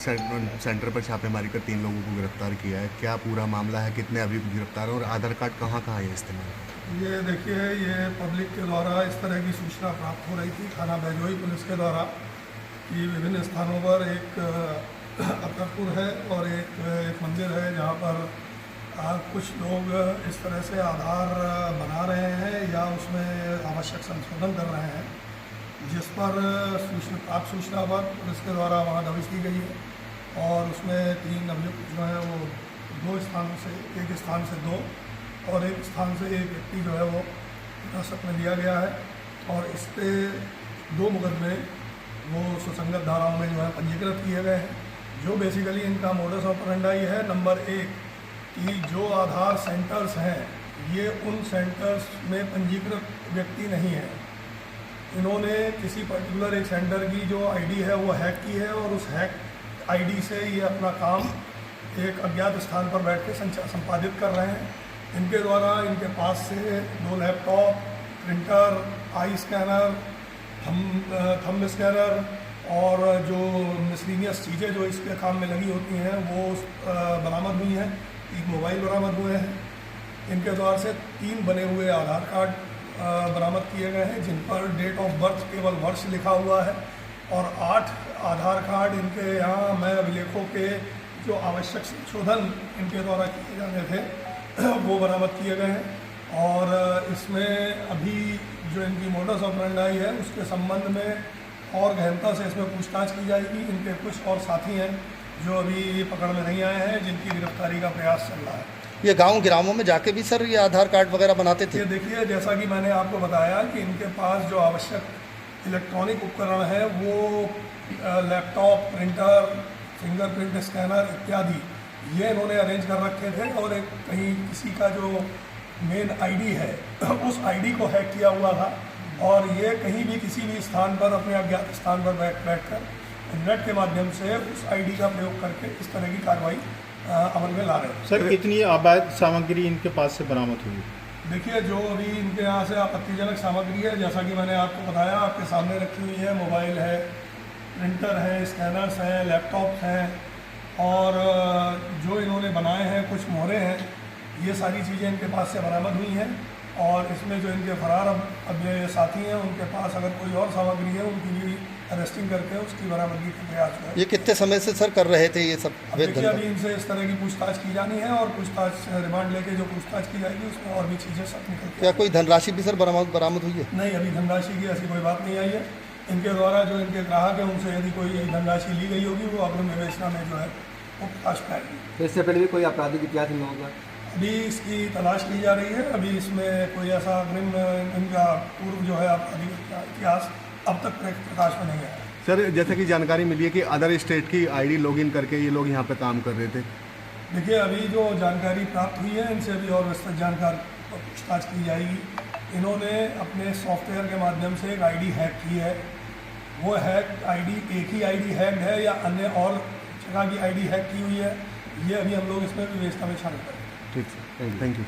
Centre पर छापेमारी कर 3 लोगों को गिरफ्तार किया है। क्या पूरा मामला है, कितने अभी गिरफ्तार हैं और आधार कार्ड कहाँ कहाँ है इस्तेमाल? ये देखिए, ये पब्लिक के द्वारा इस तरह की सूचना प्राप्त हो रही थी थाना बैजोई पुलिस के द्वारा कि विभिन्न स्थानों पर एक अकबरपुर है और एक मंदिर है जहाँ पर कुछ लोग इस तरह से आधार बना रहे हैं या उसमें आवश्यक संशोधन कर रहे हैं, जिस पर प्राप्त सूचना पर पुलिस के द्वारा वहाँ दबिश दी गई है और उसमें 3 अभियुक्त जो हैं वो 2 स्थानों से, एक स्थान से 2 और एक स्थान से एक व्यक्ति जो है वो हिरासत में लिया गया है और इस पे 2 मुकदमे वो सुसंगत धाराओं में जो है पंजीकृत किए गए हैं। जो बेसिकली इनका मोडस ऑपरेंडाई है, नंबर 1 कि जो आधार सेंटर्स हैं ये उन सेंटर्स में पंजीकृत व्यक्ति नहीं है। इन्होंने किसी पर्टिकुलर एक सेंटर की जो आईडी है वो हैक की है और उस हैक आईडी से ये अपना काम एक अज्ञात स्थान पर बैठ के संपादित कर रहे हैं। इनके द्वारा इनके पास से 2 लैपटॉप, प्रिंटर, आई स्कैनर, थंब स्कैनर और जो मिसलीनियस चीज़ें जो इसके काम में लगी होती हैं वो बरामद हुई हैं। 3 मोबाइल बरामद हुए हैं। इनके द्वारा से 3 बने हुए आधार कार्ड बरामद किए गए हैं जिन पर डेट ऑफ बर्थ केवल वर्ष लिखा हुआ है और 8 आधार कार्ड इनके यहाँ मैं अभिलेखों के जो आवश्यक संशोधन इनके द्वारा किए जाने थे वो बरामद किए गए हैं। और इसमें अभी जो इनकी मोडस ऑपरेंडाई है उसके संबंध में और गहनता से इसमें पूछताछ की जाएगी। इनके कुछ और साथी हैं जो अभी पकड़ में नहीं आए हैं, जिनकी गिरफ्तारी का प्रयास चल रहा है। ये गाँव गिरामों में जाके भी सर ये आधार कार्ड वगैरह बनाते थे? ये देखिए, जैसा कि मैंने आपको बताया कि इनके पास जो आवश्यक इलेक्ट्रॉनिक उपकरण है वो लैपटॉप, प्रिंटर, फिंगरप्रिंट स्कैनर इत्यादि ये इन्होंने अरेंज कर रखे थे और एक कहीं किसी का जो मेन आईडी है उस आईडी को हैक किया हुआ था और ये कहीं भी किसी भी स्थान पर अपने अज्ञात स्थान पर बैठकर नेट के माध्यम से उस आईडी का प्रयोग करके इस तरह की कार्रवाई अमल में ला रहे हैं। सर, कितनी अवैध सामग्री इनके पास से बरामद हुई? देखिए, जो अभी इनके यहाँ से आपत्तिजनक सामग्री है, जैसा कि मैंने आपको बताया, आपके सामने रखी हुई है। मोबाइल है, प्रिंटर है, स्कैनर्स हैं, लैपटॉप हैं और जो इन्होंने बनाए हैं कुछ मोहरें हैं, ये सारी चीज़ें इनके पास से बरामद हुई हैं। और इसमें जो इनके फरार अब ये साथी हैं उनके पास अगर कोई और सामग्री है उनकी भी अरेस्टिंग करके उसकी बरामदगी का प्रयास हुआ है। ये कितने समय से सर कर रहे थे ये सब? देखिए, अभी इनसे इस तरह की पूछताछ की जानी है और पूछताछ रिमांड लेके जो पूछताछ की जाएगी उसमें और भी चीज़ें सब निकल के। क्या कोई धनराशि भी सर बरामद हुई है? नहीं, अभी धनराशि की ऐसी कोई बात नहीं आई है। इनके द्वारा जो इनके ग्राहक हैं उनसे यदि कोई धनराशि ली गई होगी वो अग्रिम विवेचना में जो है वो प्रकाश में आएगी। इससे पहले भी कोई आपराधिक इतिहास इन लोगों का? अभी इसकी तलाश की जा रही है। अभी इसमें कोई ऐसा अग्रिम इनका पूर्व जो है आपराधिक इतिहास अब तक प्रकाश में नहीं आया। सर, जैसे कि जानकारी मिली है कि अदर स्टेट की आईडी लॉगिन करके ये लोग यहाँ पे काम कर रहे थे। देखिए, अभी जो जानकारी प्राप्त हुई है इनसे अभी और विस्तृत जानकारी पूछताछ की जाएगी। इन्होंने अपने सॉफ्टवेयर के माध्यम से एक आईडी हैक की है। वो हैक आईडी एक ही आईडी हैक्ड है या अन्य और जगह की आईडी हैक की हुई है, ये अभी हम लोग इसमें विवेचना में शामिल करेंगे। ठीक सर, थैंक यू।